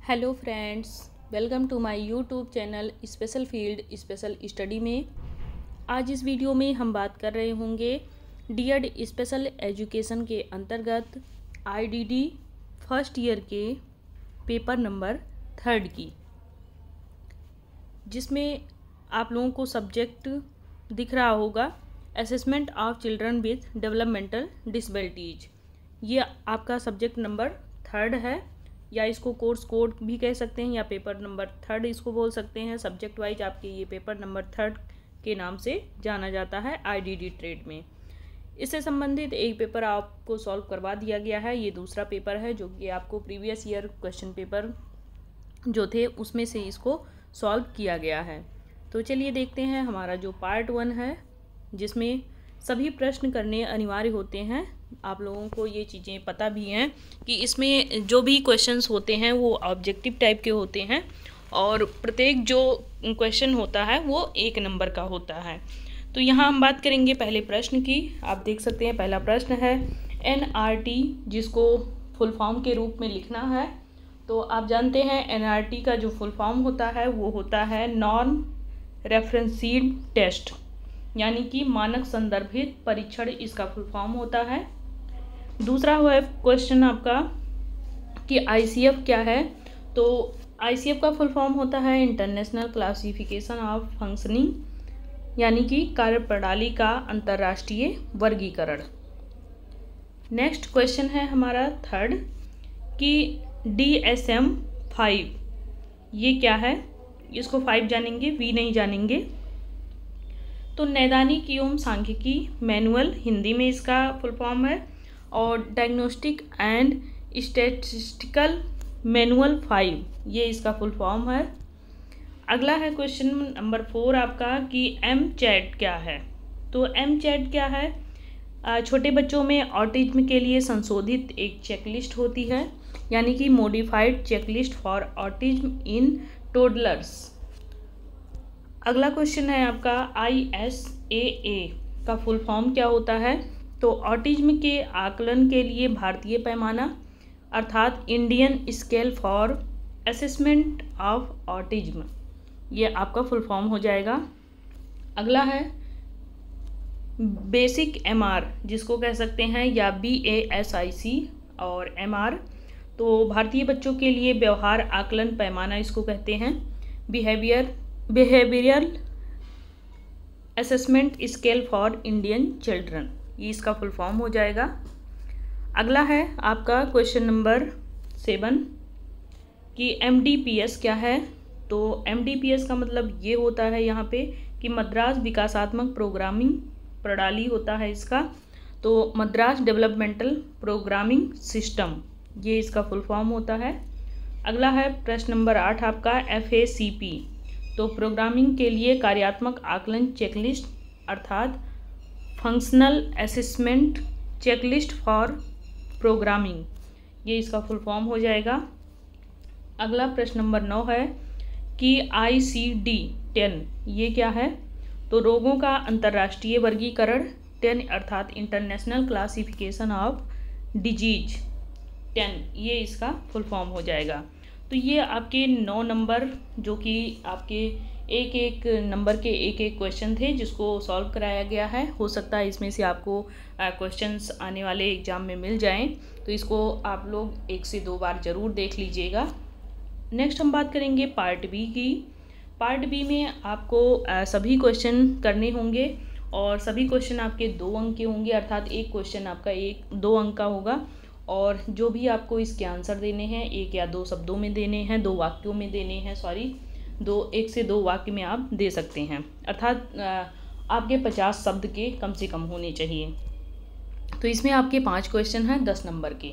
Hello friends, welcome to my YouTube channel special field special study में। आज इस video में हम बात कर रहे होंगे डीएड स्पेशल एजुकेशन के अंतर्गत आईडीडी फर्स्ट ईयर के पेपर नंबर 3 की, जिसमें आप लोगों को सब्जेक्ट दिख रहा होगा assessment of children with developmental disabilities. ये आपका सब्जेक्ट नंबर 3 है, या इसको कोर्स कोड भी कह सकते हैं, या पेपर नंबर 3 इसको बोल सकते हैं। सब्जेक्ट वाइज आपके ये पेपर नंबर 3 के नाम से जाना जाता है आईडीडी ट्रेड में। इससे संबंधित एक पेपर आपको सॉल्व करवा दिया गया है। ये दूसरा पेपर है जो कि आपको प्रीवियस ईयर क्वेश्चन पेपर जो थे उसमें से इसको सॉल्व किया गया है। तो चलिए देखते हैं हमारा जो पार्ट 1 है, जिसमें सभी प्रश्न करने अनिवार्य होते हैं। आप लोगों को ये चीज़ें पता भी हैं कि इसमें जो भी क्वेश्चंस होते हैं वो ऑब्जेक्टिव टाइप के होते हैं, और प्रत्येक जो क्वेश्चन होता है वो 1 नंबर का होता है। तो यहाँ हम बात करेंगे पहले प्रश्न की। आप देख सकते हैं पहला प्रश्न है एनआरटी, जिसको फुल फॉर्म के रूप में लिखना है। तो आप जानते हैं एनआरटी का जो फुल फॉर्म होता है वो होता है नॉन रेफरेंसिड टेस्ट, यानी कि मानक संदर्भित परीक्षण इसका फुल फॉर्म होता है। दूसरा है क्वेश्चन आपका कि आईसीएफ क्या है। तो आईसीएफ का फुल फॉर्म होता है इंटरनेशनल क्लासिफिकेशन ऑफ फंक्शनिंग, यानी कि कार्यप्रणाली का अंतर्राष्ट्रीय वर्गीकरण। नेक्स्ट क्वेश्चन है हमारा 3 कि DSM-5 ये क्या है। इसको 5 जानेंगे, V नहीं जानेंगे। तो नैदानिक एवं सांख्यिकी मैनुअल हिंदी में इसका फुल फॉर्म है, और डायग्नोस्टिक एंड स्टैटिस्टिकल मैनुअल 5 ये इसका फुल फॉर्म है। अगला है क्वेश्चन नंबर 4 आपका कि MCHAT क्या है। तो MCHAT क्या है, छोटे बच्चों में ऑटिज्म के लिए संशोधित एक चेकलिस्ट होती है, यानी कि modified checklist for autism in toddlers. अगला क्वेश्चन है आपका ISAA का फुल फॉर्म क्या होता है। तो ऑटिज्म के आकलन के लिए भारतीय पैमाना, अर्थात Indian scale for assessment of autism, ये आपका फुल फॉर्म हो जाएगा। अगला है बेसिक MR, जिसको कह सकते हैं, या BASIC और MR। तो भारतीय बच्चों के लिए व्यवहार आकलन पैमाना इसको कहते हैं। Behavioural assessment scale for Indian children, ये इसका फुल फॉर्म हो जाएगा। अगला है आपका क्वेश्चन नंबर 7 कि MDPS क्या है। तो MDPS का मतलब ये होता है यहाँ पे कि मद्रास विकासात्मक प्रोग्रामिंग प्रणाली होता है इसका। तो मद्रास डेवलपमेंटल प्रोग्रामिंग सिस्टम, ये इसका फुल फॉर्म होता है। अगला है प्रश्न नंबर 8 आपका FACP। तो प्रोग्रामिंग के लिए कार्यात्मक आकलन चेकलिस्ट, अर्थात functional assessment checklist for programming, ये इसका फुल फॉर्म हो जाएगा। अगला प्रश्न नंबर 9 है कि ICD-10 ये क्या है। तो रोगों का अंतर्राष्ट्रीय वर्गीकरण 10, अर्थात इंटरनेशनल क्लासिफिकेशन ऑफ डिजीज 10, ये इसका फुल फॉर्म हो जाएगा। तो ये आपके 9 नंबर, जो कि आपके एक एक नंबर के एक एक क्वेश्चन थे जिसको सॉल्व कराया गया है। हो सकता है इसमें से आपको क्वेश्चंस आने वाले एग्ज़ाम में मिल जाएं, तो इसको आप लोग 1 से 2 बार ज़रूर देख लीजिएगा। नेक्स्ट हम बात करेंगे पार्ट बी की। पार्ट बी में आपको सभी क्वेश्चन करने होंगे, और सभी क्वेश्चन आपके 2 अंक के होंगे, अर्थात एक क्वेश्चन आपका 2 अंक का होगा, और जो भी आपको इसके आंसर देने हैं 1 या 2 शब्दों में देने हैं, 2 वाक्यों में देने हैं, 1 से 2 वाक्य में आप दे सकते हैं, अर्थात आपके 50 शब्द के कम से कम होने चाहिए। तो इसमें आपके 5 क्वेश्चन हैं 10 नंबर के।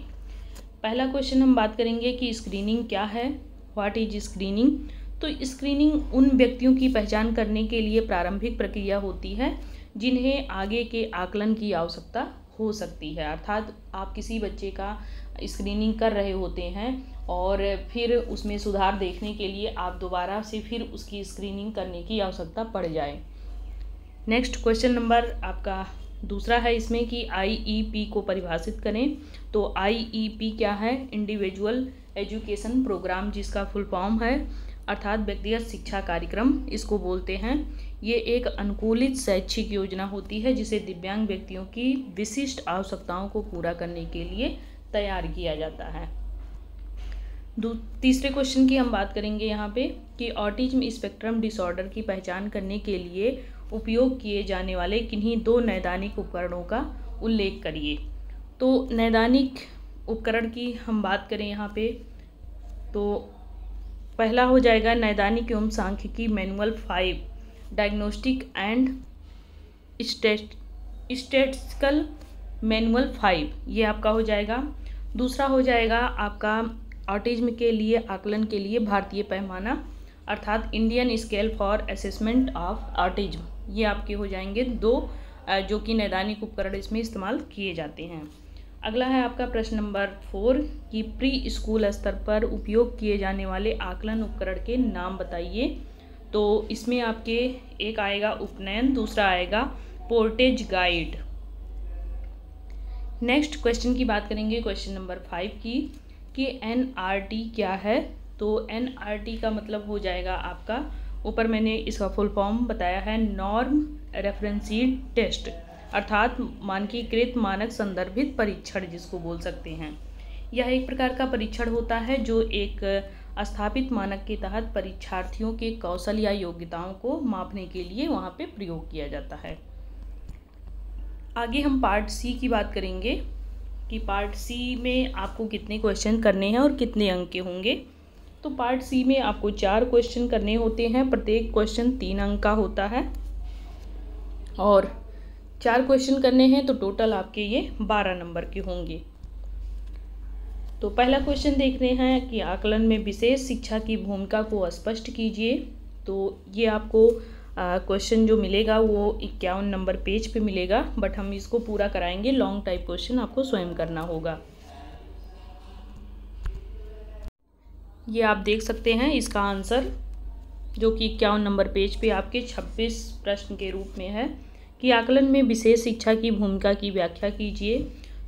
पहला क्वेश्चन हम बात करेंगे कि स्क्रीनिंग क्या है, व्हाट इज स्क्रीनिंग। तो स्क्रीनिंग उन व्यक्तियों की पहचान करने के लिए प्रारंभिक प्रक्रिया होती है जिन्हें आगे के आकलन की आवश्यकता हो सकती है, अर्थात आप किसी बच्चे का स्क्रीनिंग कर रहे होते हैं और फिर उसमें सुधार देखने के लिए आप दोबारा से फिर उसकी स्क्रीनिंग करने की आवश्यकता पड़ जाए। नेक्स्ट क्वेश्चन नंबर आपका दूसरा है इसमें कि IEP को परिभाषित करें। तो IEP क्या है, इंडिविजुअल एजुकेशन प्रोग्राम, जिसका फुल फॉर्म है, अर्थात व्यक्तिगत शिक्षा कार्यक्रम इसको बोलते हैं। ये एक अनुकूलित शैक्षिक योजना होती है जिसे दिव्यांग व्यक्तियों की विशिष्ट आवश्यकताओं को पूरा करने के लिए तैयार किया जाता है। तीसरे क्वेश्चन की हम बात करेंगे यहाँ पे कि ऑटिज्म स्पेक्ट्रम डिसऑर्डर की पहचान करने के लिए उपयोग किए जाने वाले किन्हीं 2 नैदानिक उपकरणों का उल्लेख करिए। तो नैदानिक उपकरण की हम बात करें यहाँ पे तो पहला हो जाएगा नैदानिक एवं सांख्यिकी manual 5 diagnostic and statistical manual 5, ये आपका हो जाएगा। दूसरा हो जाएगा आपका ऑटिज्म के लिए आकलन के लिए भारतीय पैमाना, अर्थात Indian scale for assessment of autism, ये आपके हो जाएंगे 2 जो कि नैदानिक उपकरण इसमें इस्तेमाल किए जाते हैं। अगला है आपका प्रश्न नंबर 4 कि प्री स्कूल स्तर पर उपयोग किए जाने वाले आकलन उपकरण के नाम बताइए। तो इसमें आपके एक आएगा उपनयन, दूसरा आएगा पोर्टेज गाइड। नेक्स्ट क्वेश्चन की बात करेंगे क्वेश्चन नंबर 5 की कि NRT क्या है। तो NRT का मतलब हो जाएगा आपका, ऊपर मैंने इसका फुल फॉर्म बताया है, नॉर्म रेफरेंसिड टेस्ट, अर्थात मानकीकृत मानक संदर्भित परीक्षण जिसको बोल सकते हैं। यह एक प्रकार का परीक्षण होता है जो एक स्थापित मानक के तहत परीक्षार्थियों के कौशल या योग्यताओं को मापने के लिए वहाँ पे प्रयोग किया जाता है। आगे हम पार्ट सी की बात करेंगे कि पार्ट सी में आपको कितने क्वेश्चन करने हैं और कितने अंक के होंगे। तो पार्ट सी में आपको 4 क्वेश्चन करने होते हैं, प्रत्येक क्वेश्चन 3 अंक का होता है और 4 क्वेश्चन करने हैं तो टोटल आपके ये 12 नंबर के होंगे। तो पहला क्वेश्चन देख रहे हैं कि आकलन में विशेष शिक्षा की भूमिका को स्पष्ट कीजिए। तो ये आपको क्वेश्चन जो मिलेगा वो 51 नंबर पेज पे मिलेगा, बट हम इसको पूरा कराएंगे, लॉन्ग टाइप क्वेश्चन आपको स्वयं करना होगा। ये आप देख सकते हैं इसका आंसर जो कि 51 नंबर पेज पे आपके 26 प्रश्न के रूप में है कि आकलन में विशेष शिक्षा की भूमिका की व्याख्या कीजिए।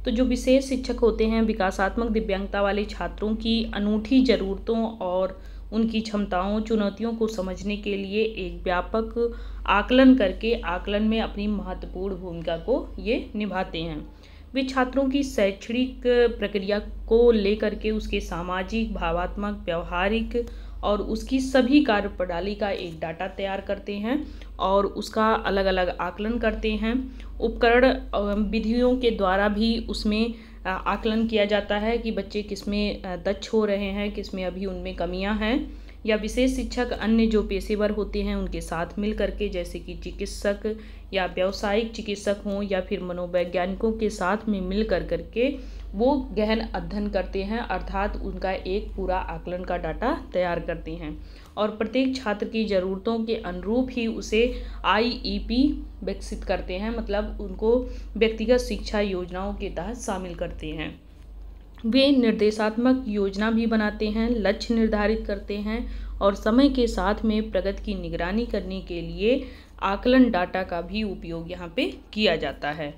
तो जो विशेष शिक्षक होते हैं विकासात्मक दिव्यांगता वाले छात्रों की अनूठी ज़रूरतों और उनकी क्षमताओं चुनौतियों को समझने के लिए एक व्यापक आकलन करके आकलन में अपनी महत्वपूर्ण भूमिका को ये निभाते हैं। वे छात्रों की शैक्षणिक प्रक्रिया को लेकर के उसके सामाजिक, भावात्मक, व्यवहारिक और उसकी सभी कार्यप्रणाली का एक डाटा तैयार करते हैं और उसका अलग अलग आकलन करते हैं। उपकरण विधियों के द्वारा भी उसमें आकलन किया जाता है कि बच्चे किसमें दक्ष हो रहे हैं, किसमें अभी उनमें कमियां हैं। या विशेष शिक्षक अन्य जो पेशेवर होते हैं उनके साथ मिल करके, जैसे कि चिकित्सक या व्यावसायिक चिकित्सक हों या फिर मनोवैज्ञानिकों के साथ में मिल करके वो गहन अध्ययन करते हैं, अर्थात उनका एक पूरा आकलन का डाटा तैयार करते हैं और प्रत्येक छात्र की ज़रूरतों के अनुरूप ही उसे IEP विकसित करते हैं, मतलब उनको व्यक्तिगत शिक्षा योजनाओं के तहत शामिल करते हैं। वे निर्देशात्मक योजना भी बनाते हैं, लक्ष्य निर्धारित करते हैं और समय के साथ में प्रगति की निगरानी करने के लिए आकलन डाटा का भी उपयोग यहाँ पे किया जाता है।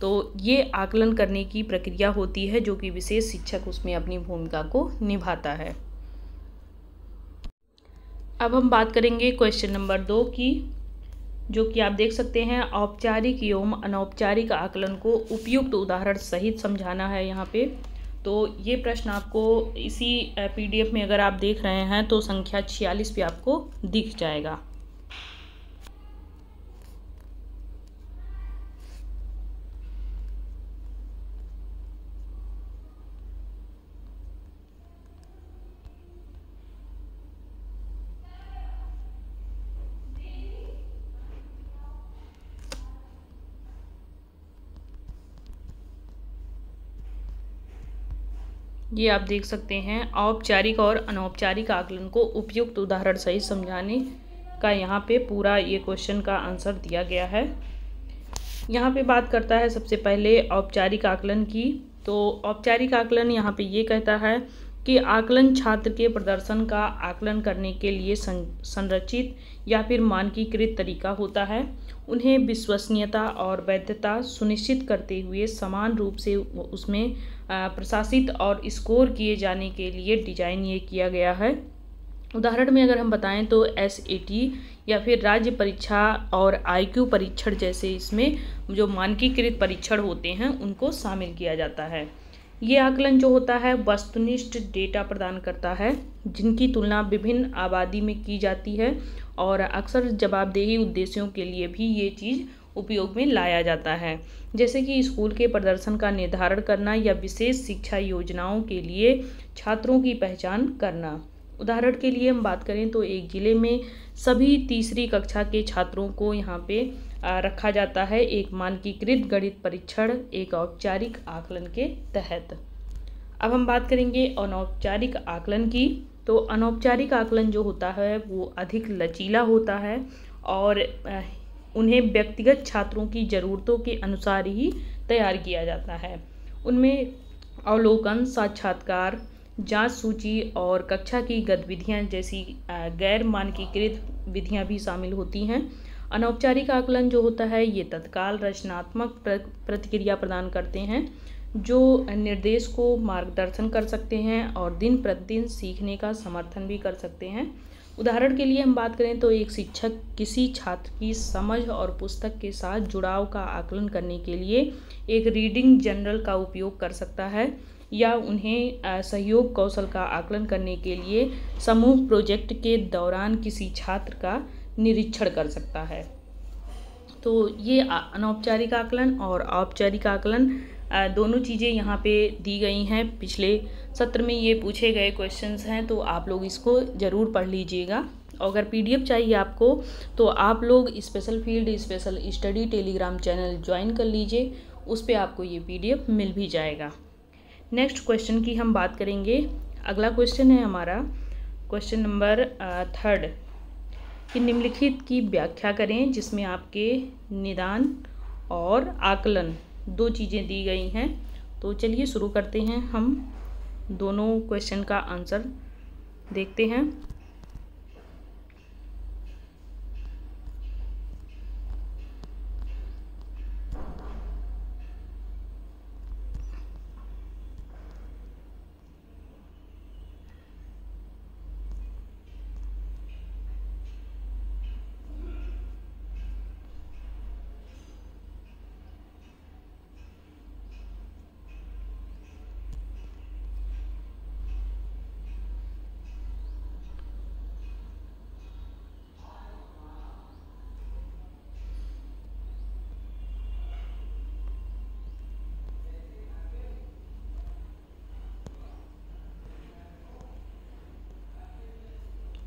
तो ये आकलन करने की प्रक्रिया होती है जो कि विशेष शिक्षक उसमें अपनी भूमिका को निभाता है। अब हम बात करेंगे क्वेश्चन नंबर 2 की, जो कि आप देख सकते हैं औपचारिक एवं अनौपचारिक आकलन को उपयुक्त उदाहरण सहित समझाना है यहाँ पे। तो ये प्रश्न आपको इसी PDF में अगर आप देख रहे हैं तो संख्या 46 पे आपको दिख जाएगा। ये आप देख सकते हैं औपचारिक और अनौपचारिक आकलन को उपयुक्त उदाहरण सहित समझाने का यहाँ पे पूरा ये क्वेश्चन का आंसर दिया गया है। यहाँ पे बात करता है सबसे पहले औपचारिक आकलन की। तो औपचारिक आकलन यहाँ पे ये कहता है कि आकलन छात्र के प्रदर्शन का आकलन करने के लिए संरचित या फिर मानकीकृत तरीका होता है। उन्हें विश्वसनीयता और वैधता सुनिश्चित करते हुए समान रूप से उसमें प्रशासित और स्कोर किए जाने के लिए डिजाइन ये किया गया है। उदाहरण में अगर हम बताएं तो SAT या फिर राज्य परीक्षा और IQ परीक्षण जैसे इसमें जो मानकीकृत परीक्षण होते हैं उनको शामिल किया जाता है। ये आकलन जो होता है वस्तुनिष्ठ डेटा प्रदान करता है जिनकी तुलना विभिन्न आबादी में की जाती है और अक्सर जवाबदेही उद्देश्यों के लिए भी ये चीज़ उपयोग में लाया जाता है, जैसे कि स्कूल के प्रदर्शन का निर्धारण करना या विशेष शिक्षा योजनाओं के लिए छात्रों की पहचान करना। उदाहरण के लिए हम बात करें तो एक ज़िले में सभी तीसरी कक्षा के छात्रों को यहाँ पे रखा जाता है एक मानकीकृत गणित परीक्षण एक औपचारिक आकलन के तहत। अब हम बात करेंगे अनौपचारिक आकलन की। तो अनौपचारिक आकलन जो होता है वो अधिक लचीला होता है और उन्हें व्यक्तिगत छात्रों की ज़रूरतों के अनुसार ही तैयार किया जाता है। उनमें अवलोकन, साक्षात्कार, जांच सूची और कक्षा की गतिविधियां जैसी गैर मानकीकृत विधियां भी शामिल होती हैं। अनौपचारिक आकलन जो होता है ये तत्काल रचनात्मक प्रतिक्रिया प्रदान करते हैं जो निर्देश को मार्गदर्शन कर सकते हैं और दिन प्रतिदिन सीखने का समर्थन भी कर सकते हैं। उदाहरण के लिए हम बात करें तो एक शिक्षक किसी छात्र की समझ और पुस्तक के साथ जुड़ाव का आकलन करने के लिए एक रीडिंग जनरल का उपयोग कर सकता है या उन्हें सहयोग कौशल का आकलन करने के लिए समूह प्रोजेक्ट के दौरान किसी छात्र का निरीक्षण कर सकता है। तो ये अनौपचारिक आकलन और औपचारिक आकलन दोनों चीज़ें यहाँ पे दी गई हैं। पिछले सत्र में ये पूछे गए क्वेश्चंस हैं तो आप लोग इसको ज़रूर पढ़ लीजिएगा। अगर PDF चाहिए आपको तो आप लोग special field special study Telegram channel join कर लीजिए, उस पर आपको ये PDF मिल भी जाएगा। नेक्स्ट क्वेश्चन की हम बात करेंगे। अगला क्वेश्चन है हमारा क्वेश्चन नंबर 3 कि निम्नलिखित की व्याख्या करें जिसमें आपके निदान और आकलन दो चीज़ें दी गई हैं। तो चलिए शुरू करते हैं, हम दोनों क्वेश्चन का आंसर देखते हैं।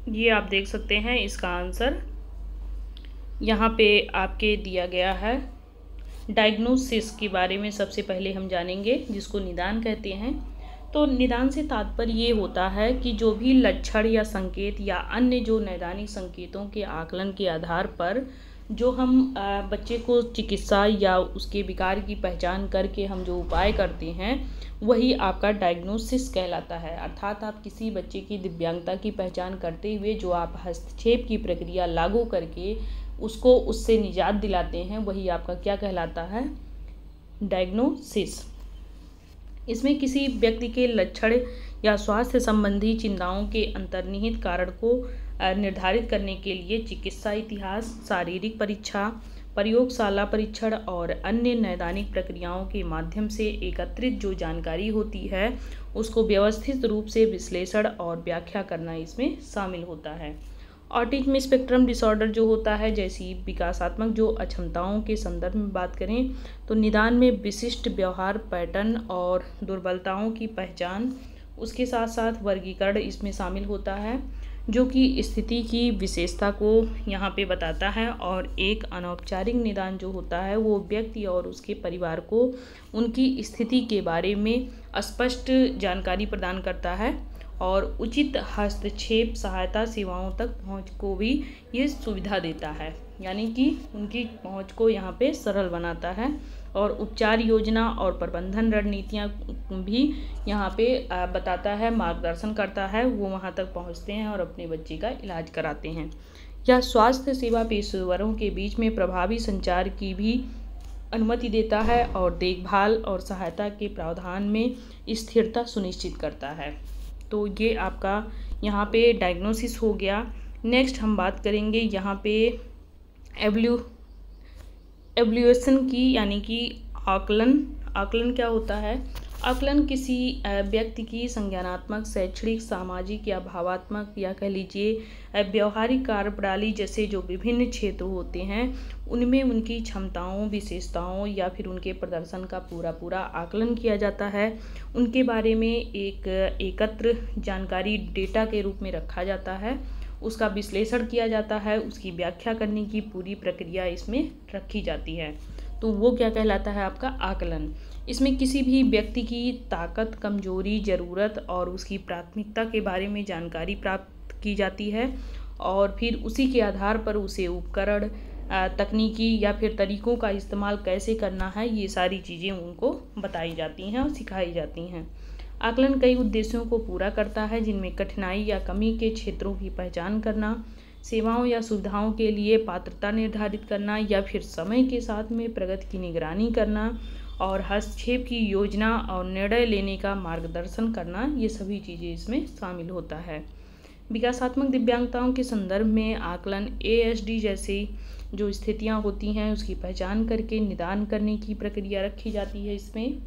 ये आप देख सकते हैं इसका आंसर यहाँ पे आपके दिया गया है। डायग्नोसिस के बारे में सबसे पहले हम जानेंगे जिसको निदान कहते हैं। तो निदान से तात्पर्य ये होता है कि जो भी लक्षण या संकेत या अन्य जो नैदानिक संकेतों के आकलन के आधार पर जो हम बच्चे को चिकित्सा या उसके विकार की पहचान करके हम जो उपाय करते हैं वही आपका डायग्नोसिस कहलाता है। अर्थात आप किसी बच्चे की दिव्यांगता की पहचान करते हुए जो आप हस्तक्षेप की प्रक्रिया लागू करके उसको उससे निजात दिलाते हैं वही आपका क्या कहलाता है, डायग्नोसिस। इसमें किसी व्यक्ति के लक्षण या स्वास्थ्य संबंधी चिंताओं के अंतर्निहित कारण को निर्धारित करने के लिए चिकित्सा इतिहास, शारीरिक परीक्षा, प्रयोगशाला परीक्षण और अन्य नैदानिक प्रक्रियाओं के माध्यम से एकत्रित जो जानकारी होती है उसको व्यवस्थित रूप से विश्लेषण और व्याख्या करना इसमें शामिल होता है। ऑटिज्म स्पेक्ट्रम डिसऑर्डर जो होता है जैसी विकासात्मक जो अक्षमताओं के संदर्भ में बात करें तो निदान में विशिष्ट व्यवहार पैटर्न और दुर्बलताओं की पहचान, उसके साथ साथ वर्गीकरण इसमें शामिल होता है जो कि स्थिति की विशेषता को यहाँ पे बताता है। और एक अनौपचारिक निदान जो होता है वो व्यक्ति और उसके परिवार को उनकी स्थिति के बारे में स्पष्ट जानकारी प्रदान करता है और उचित हस्तक्षेप सहायता सेवाओं तक पहुँच को भी ये सुविधा देता है, यानी कि उनकी पहुँच को यहाँ पे सरल बनाता है और उपचार योजना और प्रबंधन रणनीतियाँ भी यहाँ पे बताता है, मार्गदर्शन करता है। वो वहाँ तक पहुँचते हैं और अपने बच्चे का इलाज कराते हैं। यह स्वास्थ्य सेवा पेशेवरों के बीच में प्रभावी संचार की भी अनुमति देता है और देखभाल और सहायता के प्रावधान में स्थिरता सुनिश्चित करता है। तो ये आपका यहाँ पे डायग्नोसिस हो गया। नेक्स्ट हम बात करेंगे यहाँ पे एवल्यूएशन की, यानी कि आकलन क्या होता है। आकलन किसी व्यक्ति की संज्ञानात्मक, शैक्षणिक, सामाजिक या भावात्मक या कह लीजिए व्यवहारिक कार्यप्रणाली जैसे जो विभिन्न क्षेत्र होते हैं उनमें उनकी क्षमताओं, विशेषताओं या फिर उनके प्रदर्शन का पूरा आकलन किया जाता है। उनके बारे में एक एकत्र जानकारी डेटा के रूप में रखा जाता है, उसका विश्लेषण किया जाता है, उसकी व्याख्या करने की पूरी प्रक्रिया इसमें रखी जाती है। तो वो क्या कहलाता है, आपका आकलन। इसमें किसी भी व्यक्ति की ताकत, कमजोरी, ज़रूरत और उसकी प्राथमिकता के बारे में जानकारी प्राप्त की जाती है और फिर उसी के आधार पर उसे उपकरण, तकनीकी या फिर तरीकों का इस्तेमाल कैसे करना है, ये सारी चीज़ें उनको बताई जाती हैं और सिखाई जाती हैं। आकलन कई उद्देश्यों को पूरा करता है, जिनमें कठिनाई या कमी के क्षेत्रों की पहचान करना, सेवाओं या सुविधाओं के लिए पात्रता निर्धारित करना या फिर समय के साथ में प्रगति की निगरानी करना और हस्तक्षेप की योजना और निर्णय लेने का मार्गदर्शन करना, ये सभी चीज़ें इसमें शामिल होता है। विकासात्मक दिव्यांगताओं के संदर्भ में आकलन ASD जैसी जो स्थितियां होती हैं उसकी पहचान करके निदान करने की प्रक्रिया रखी जाती है इसमें,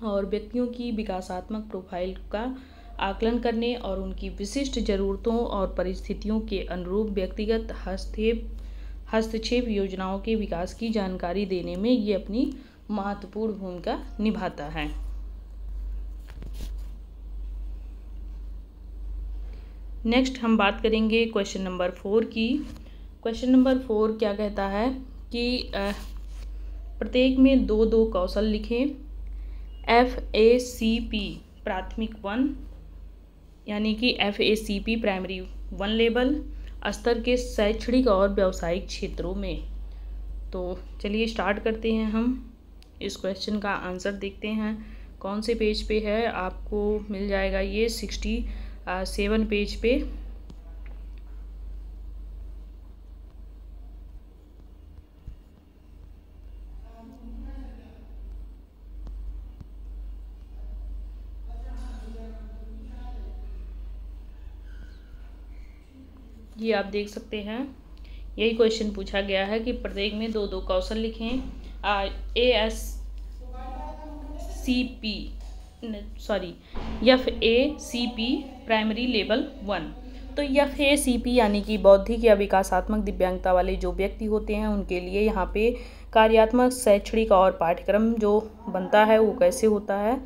और व्यक्तियों की विकासात्मक प्रोफाइल का आकलन करने और उनकी विशिष्ट ज़रूरतों और परिस्थितियों के अनुरूप व्यक्तिगत हस्तक्षेप योजनाओं के विकास की जानकारी देने में ये अपनी महत्वपूर्ण भूमिका निभाता है। नेक्स्ट हम बात करेंगे क्वेश्चन नंबर 4 की। क्वेश्चन नंबर 4 क्या कहता है कि प्रत्येक में दो कौशल लिखें। FACP प्राथमिक 1 यानी कि FACP प्राइमरी 1 लेवल स्तर के शैक्षणिक और व्यावसायिक क्षेत्रों में। तो चलिए स्टार्ट करते हैं, हम इस क्वेश्चन का आंसर देखते हैं। कौन से पेज पे है, आपको मिल जाएगा ये 67 पेज पे। ये आप देख सकते हैं, यही क्वेश्चन पूछा गया है कि प्रत्येक में दो कौशल लिखें। FACP primary level 1। तो FACP यानी कि बौद्धिक या विकासात्मक दिव्यांगता वाले जो व्यक्ति होते हैं उनके लिए यहाँ पे कार्यात्मक, शैक्षणिक और पाठ्यक्रम जो बनता है वो कैसे होता है।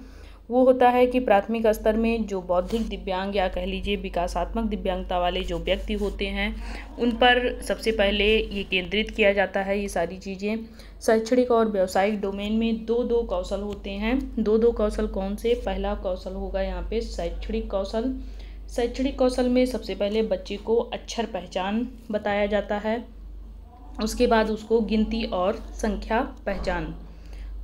वो होता है कि प्राथमिक स्तर में जो बौद्धिक दिव्यांग या कह लीजिए विकासात्मक दिव्यांगता वाले जो व्यक्ति होते हैं उन पर सबसे पहले ये केंद्रित किया जाता है ये सारी चीज़ें। शैक्षणिक और व्यावसायिक डोमेन में दो कौशल होते हैं। दो कौशल कौन से, पहला कौशल होगा यहाँ पे शैक्षणिक कौशल। शैक्षणिक कौशल में सबसे पहले बच्चे को अक्षर पहचान बताया जाता है, उसके बाद उसको गिनती और संख्या पहचान।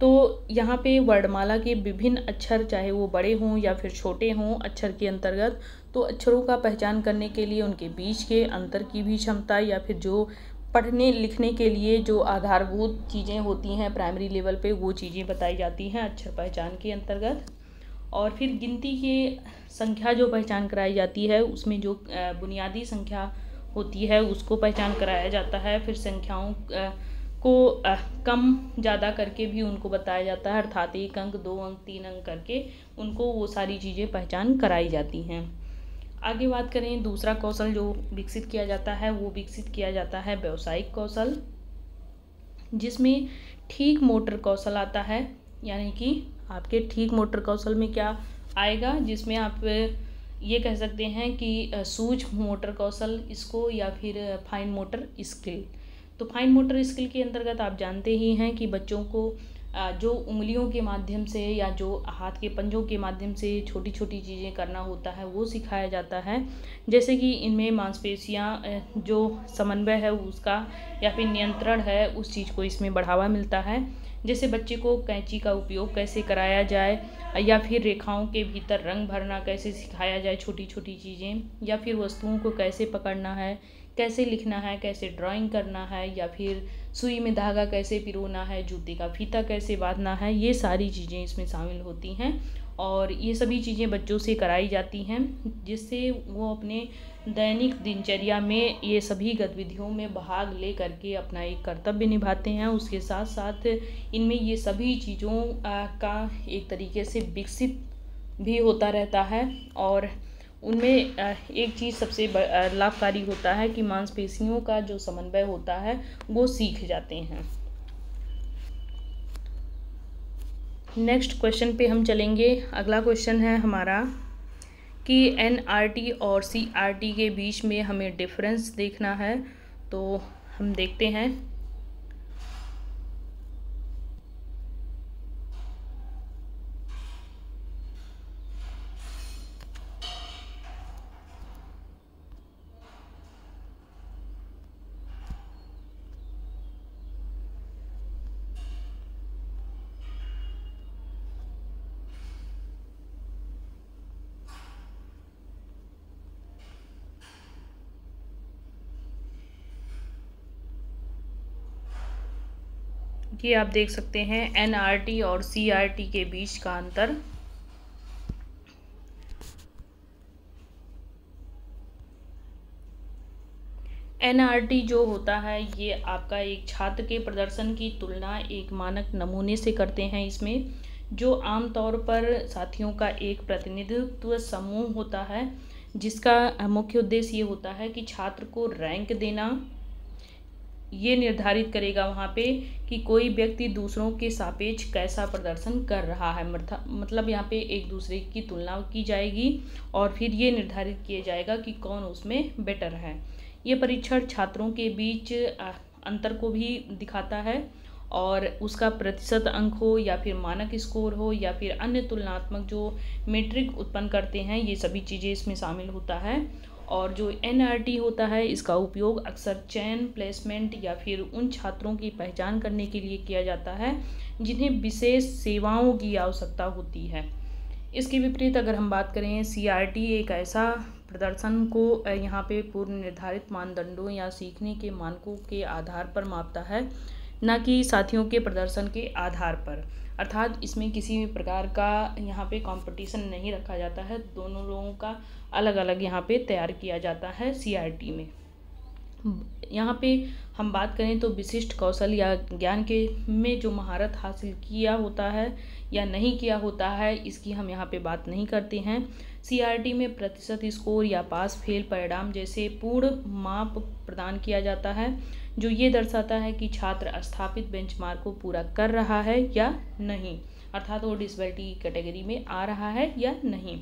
तो यहाँ पे वर्णमाला के विभिन्न अक्षर, चाहे वो बड़े हों या फिर छोटे हों अक्षर के अंतर्गत, तो अक्षरों का पहचान करने के लिए उनके बीच के अंतर की भी क्षमता या फिर जो पढ़ने लिखने के लिए जो आधारभूत चीज़ें होती हैं प्राइमरी लेवल पे वो चीज़ें बताई जाती हैं अक्षर पहचान के अंतर्गत। और फिर गिनती के संख्या जो पहचान कराई जाती है उसमें जो बुनियादी संख्या होती है उसको पहचान कराया जाता है। फिर संख्याओं को कम ज़्यादा करके भी उनको बताया जाता है, अर्थात 1 अंक, 2 अंक, 3 अंक करके उनको वो सारी चीज़ें पहचान कराई जाती हैं। आगे बात करें, दूसरा कौशल जो विकसित किया जाता है वो विकसित किया जाता है व्यावसायिक कौशल, जिसमें ठीक मोटर कौशल आता है। यानी कि आपके ठीक मोटर कौशल में क्या आएगा, जिसमें आप ये कह सकते हैं कि सूक्ष्म मोटर कौशल इसको, या फिर फाइन मोटर स्किल। तो फाइन मोटर स्किल के अंतर्गत आप जानते ही हैं कि बच्चों को जो उंगलियों के माध्यम से या जो हाथ के पंजों के माध्यम से छोटी छोटी चीज़ें करना होता है वो सिखाया जाता है। जैसे कि इनमें मांसपेशियाँ जो समन्वय है उसका या फिर नियंत्रण है उस चीज़ को इसमें बढ़ावा मिलता है। जैसे बच्चे को कैंची का उपयोग कैसे कराया जाए, या फिर रेखाओं के भीतर रंग भरना कैसे सिखाया जाए, छोटी छोटी चीज़ें, या फिर वस्तुओं को कैसे पकड़ना है, कैसे लिखना है, कैसे ड्राइंग करना है, या फिर सुई में धागा कैसे पिरोना है, जूते का फीता कैसे बांधना है, ये सारी चीज़ें इसमें शामिल होती हैं। और ये सभी चीज़ें बच्चों से कराई जाती हैं, जिससे वो अपने दैनिक दिनचर्या में ये सभी गतिविधियों में भाग ले करके अपना एक कर्तव्य निभाते हैं। उसके साथ साथ इनमें ये सभी चीज़ों का एक तरीके से विकसित भी होता रहता है। और उनमें एक चीज़ सबसे लाभकारी होता है कि मांसपेशियों का जो समन्वय होता है वो सीख जाते हैं। नेक्स्ट क्वेश्चन पे हम चलेंगे। अगला क्वेश्चन है हमारा कि एनआरटी और सीआरटी के बीच में हमें डिफरेंस देखना है। तो हम देखते हैं। ये आप देख सकते हैं एनआरटी और सीआरटी के बीच का अंतर। एनआरटी जो होता है ये आपका एक छात्र के प्रदर्शन की तुलना एक मानक नमूने से करते हैं। इसमें जो आमतौर पर साथियों का एक प्रतिनिधित्व समूह होता है, जिसका मुख्य उद्देश्य ये होता है कि छात्र को रैंक देना। ये निर्धारित करेगा वहाँ पे कि कोई व्यक्ति दूसरों के सापेक्ष कैसा प्रदर्शन कर रहा है। मतलब यहाँ पे एक दूसरे की तुलना की जाएगी और फिर ये निर्धारित किया जाएगा कि कौन उसमें बेटर है। ये परीक्षण छात्रों के बीच अंतर को भी दिखाता है, और उसका प्रतिशत अंक हो या फिर मानक स्कोर हो या फिर अन्य तुलनात्मक जो मीट्रिक उत्पन्न करते हैं, ये सभी चीज़ें इसमें शामिल होता है। और जो एनआरटी होता है इसका उपयोग अक्सर चयन, प्लेसमेंट या फिर उन छात्रों की पहचान करने के लिए किया जाता है जिन्हें विशेष सेवाओं की आवश्यकता होती है। इसके विपरीत अगर हम बात करें, सीआरटी एक ऐसा प्रदर्शन को यहाँ पे पूर्व निर्धारित मानदंडों या सीखने के मानकों के आधार पर मापता है, न कि साथियों के प्रदर्शन के आधार पर। अर्थात इसमें किसी भी प्रकार का यहाँ पे कंपटीशन नहीं रखा जाता है, दोनों लोगों का अलग अलग यहाँ पे तैयार किया जाता है सीआरटी में। यहाँ पे हम बात करें तो विशिष्ट कौशल या ज्ञान के में जो महारत हासिल किया होता है या नहीं किया होता है, इसकी हम यहाँ पे बात नहीं करते हैं। सीआरटी में प्रतिशत स्कोर या पास फेल परिणाम जैसे पूर्ण माप प्रदान किया जाता है, जो ये दर्शाता है कि छात्र स्थापित बेंचमार्क को पूरा कर रहा है या नहीं, अर्थात वो डिसेबिलिटी कैटेगरी में आ रहा है या नहीं।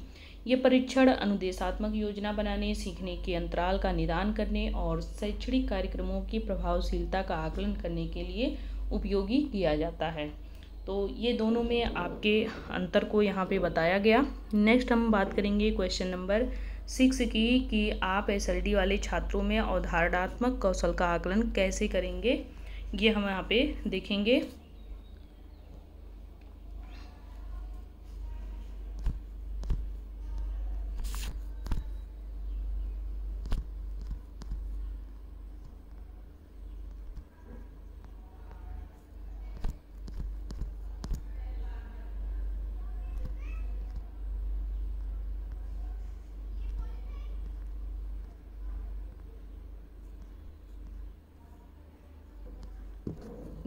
ये परीक्षण अनुदेशात्मक योजना बनाने, सीखने के अंतराल का निदान करने और शैक्षणिक कार्यक्रमों की प्रभावशीलता का आकलन करने के लिए उपयोगी किया जाता है। तो ये दोनों में आपके अंतर को यहाँ पे बताया गया। नेक्स्ट हम बात करेंगे क्वेश्चन नंबर 6 की कि आप एसएलडी वाले छात्रों में अवधारणात्मक कौशल का आकलन कैसे करेंगे, ये हम यहाँ पे देखेंगे।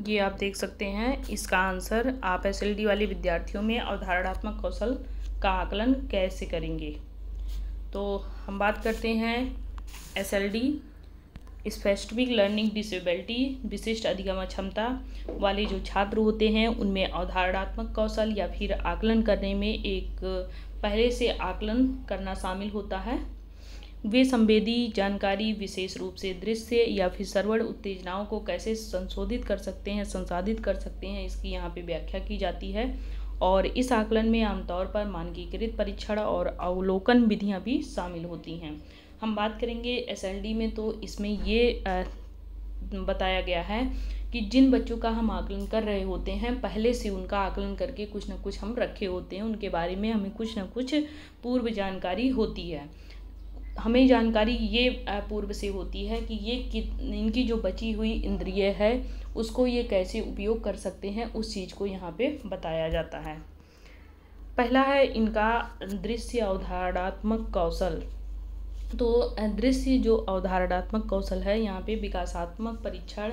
ये आप देख सकते हैं इसका आंसर, आप एसएलडी वाले विद्यार्थियों में अवधारणात्मक कौशल का आकलन कैसे करेंगे। तो हम बात करते हैं एसएलडी स्पेसिफिक लर्निंग डिसेबिलिटी, विशिष्ट अधिगम क्षमता वाले जो छात्र होते हैं उनमें अवधारणात्मक कौशल या फिर आकलन करने में एक पहले से आकलन करना शामिल होता है। वे संवेदी जानकारी, विशेष रूप से दृश्य या फिर श्रवण उत्तेजनाओं को कैसे संसाधित कर सकते हैं, इसकी यहाँ पे व्याख्या की जाती है। और इस आकलन में आमतौर पर मानकीकृत परीक्षण और अवलोकन विधियाँ भी शामिल होती हैं। हम बात करेंगे एसएलडी में, तो इसमें ये बताया गया है कि जिन बच्चों का हम आकलन कर रहे होते हैं पहले से उनका आकलन करके कुछ ना कुछ हम रखे होते हैं, उनके बारे में हमें कुछ ना कुछ पूर्व जानकारी होती है। हमें जानकारी ये पूर्व से होती है कि ये इनकी जो बची हुई इंद्रिय है उसको ये कैसे उपयोग कर सकते हैं, उस चीज़ को यहाँ पे बताया जाता है। पहला है इनका दृश्य अवधारणात्मक कौशल। तो दृश्य जो अवधारणात्मक कौशल है यहाँ पे विकासात्मक परीक्षण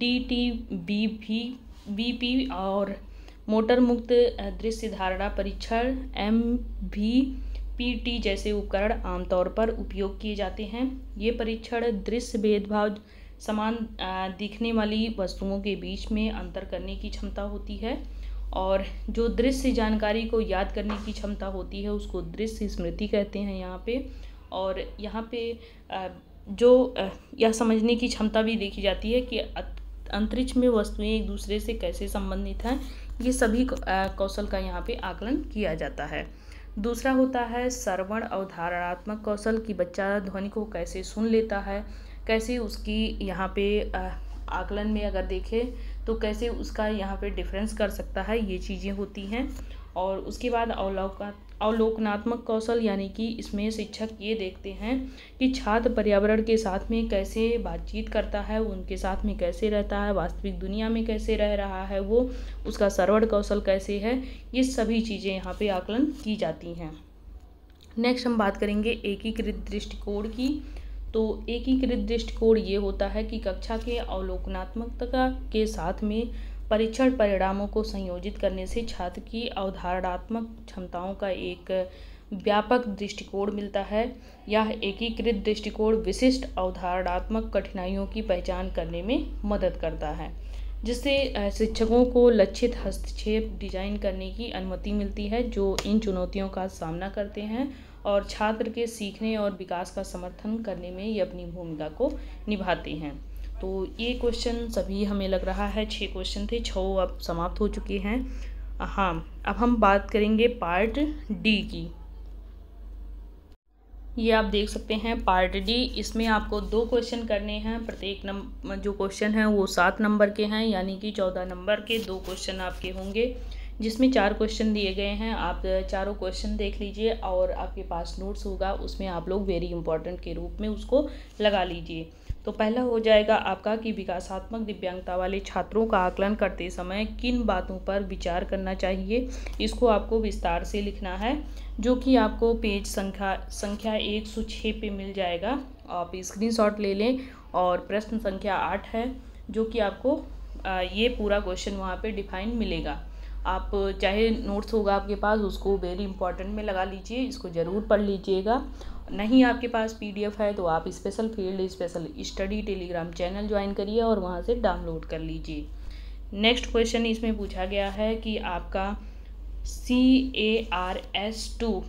DTBP और मोटर मुक्त दृश्य धारणा परीक्षण MVPT जैसे उपकरण आमतौर पर उपयोग किए जाते हैं। ये परीक्षण दृश्य भेदभाव समान दिखने वाली वस्तुओं के बीच में अंतर करने की क्षमता होती है, और जो दृश्य जानकारी को याद करने की क्षमता होती है उसको दृश्य स्मृति कहते हैं यहाँ पे। और यहाँ पे जो यह समझने की क्षमता भी देखी जाती है कि अंतरिक्ष में वस्तुएं एक दूसरे से कैसे संबंधित हैं, ये सभी कौशल का यहाँ पे आकलन किया जाता है। दूसरा होता है श्रवण अवधारणात्मक कौशल कि बच्चा ध्वनि को कैसे सुन लेता है, कैसे उसकी यहाँ पे आकलन में अगर देखें तो कैसे उसका यहाँ पे डिफरेंस कर सकता है, ये चीज़ें होती हैं। और उसके बाद अवलोकनात्मक कौशल यानी कि इसमें शिक्षक ये देखते हैं कि छात्र पर्यावरण के साथ में कैसे बातचीत करता है, उनके साथ में कैसे रहता है, वास्तविक दुनिया में कैसे रह रहा है, वो उसका श्रवण कौशल कैसे है, ये सभी चीज़ें यहाँ पे आकलन की जाती हैं। नेक्स्ट हम बात करेंगे एकीकृत दृष्टिकोण की। तो एकीकृत दृष्टिकोण ये होता है कि कक्षा के अवलोकनात्मकता के साथ में परीक्षण परिणामों को संयोजित करने से छात्र की अवधारणात्मक क्षमताओं का एक व्यापक दृष्टिकोण मिलता है। यह एकीकृत दृष्टिकोण विशिष्ट अवधारणात्मक कठिनाइयों की पहचान करने में मदद करता है, जिससे शिक्षकों को लक्षित हस्तक्षेप डिजाइन करने की अनुमति मिलती है जो इन चुनौतियों का सामना करते हैं और छात्र के सीखने और विकास का समर्थन करने में ये अपनी भूमिका को निभाते हैं। तो ये क्वेश्चन सभी हमें लग रहा है 6 क्वेश्चन थे, 6 अब समाप्त हो चुके हैं। हाँ, अब हम बात करेंगे पार्ट डी की। ये आप देख सकते हैं पार्ट डी, इसमें आपको 2 क्वेश्चन करने हैं। प्रत्येक जो क्वेश्चन हैं वो 7 नंबर के हैं, यानी कि 14 नंबर के 2 क्वेश्चन आपके होंगे, जिसमें 4 क्वेश्चन दिए गए हैं। आप चारों क्वेश्चन देख लीजिए और आपके पास नोट्स होगा, उसमें आप लोग वेरी इंपॉर्टेंट के रूप में उसको लगा लीजिए। तो पहला हो जाएगा आपका कि विकासात्मक दिव्यांगता वाले छात्रों का आकलन करते समय किन बातों पर विचार करना चाहिए, इसको आपको विस्तार से लिखना है, जो कि आपको पेज संख्या 106 पे मिल जाएगा। आप स्क्रीनशॉट ले लें। और प्रश्न संख्या 8 है, जो कि आपको ये पूरा क्वेश्चन वहाँ पे डिफाइन मिलेगा। आप चाहे नोट्स होगा आपके पास, उसको वेरी इंपॉर्टेंट में लगा लीजिए, इसको ज़रूर पढ़ लीजिएगा। नहीं आपके पास PDF है तो आप special field special study Telegram channel join करिए और वहाँ से डाउनलोड कर लीजिए। नेक्स्ट क्वेश्चन इसमें पूछा गया है कि आपका CARS 2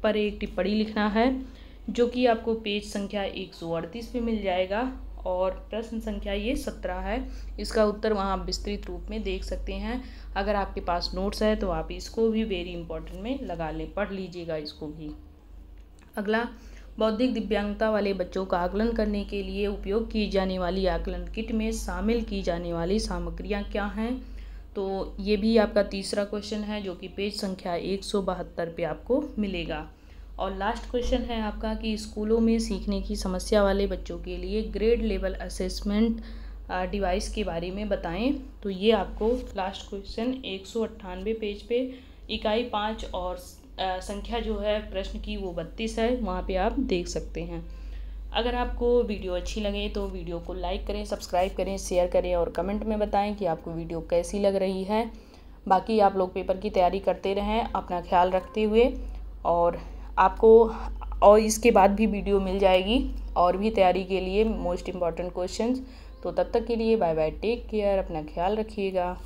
पर एक टिप्पणी लिखना है, जो कि आपको पेज संख्या 138 पे मिल जाएगा। और प्रश्न संख्या ये 17 है, इसका उत्तर वहाँ विस्तृत रूप में देख सकते हैं। अगर आपके पास नोट्स है तो आप इसको भी वेरी इंपॉर्टेंट में लगा लें, पढ़ लीजिएगा इसको भी। अगला, बौद्धिक दिव्यांगता वाले बच्चों का आकलन करने के लिए उपयोग की जाने वाली आकलन किट में शामिल की जाने वाली सामग्रियाँ क्या हैं। तो ये भी आपका तीसरा क्वेश्चन है, जो कि पेज संख्या 172 पे आपको मिलेगा। और लास्ट क्वेश्चन है आपका कि स्कूलों में सीखने की समस्या वाले बच्चों के लिए ग्रेड लेवल असेसमेंट डिवाइस के बारे में बताएं। तो ये आपको लास्ट क्वेश्चन 198 पेज पे इकाई 5 और संख्या जो है प्रश्न की वो 32 है, वहाँ पे आप देख सकते हैं। अगर आपको वीडियो अच्छी लगे तो वीडियो को लाइक करें, सब्सक्राइब करें, शेयर करें और कमेंट में बताएं कि आपको वीडियो कैसी लग रही है। बाकी आप लोग पेपर की तैयारी करते रहें अपना ख्याल रखते हुए, और आपको और इसके बाद भी वीडियो मिल जाएगी और भी तैयारी के लिए मोस्ट इम्पॉर्टेंट क्वेश्चंस। तो तब तक के लिए बाय बाय, टेक केयर, अपना ख्याल रखिएगा।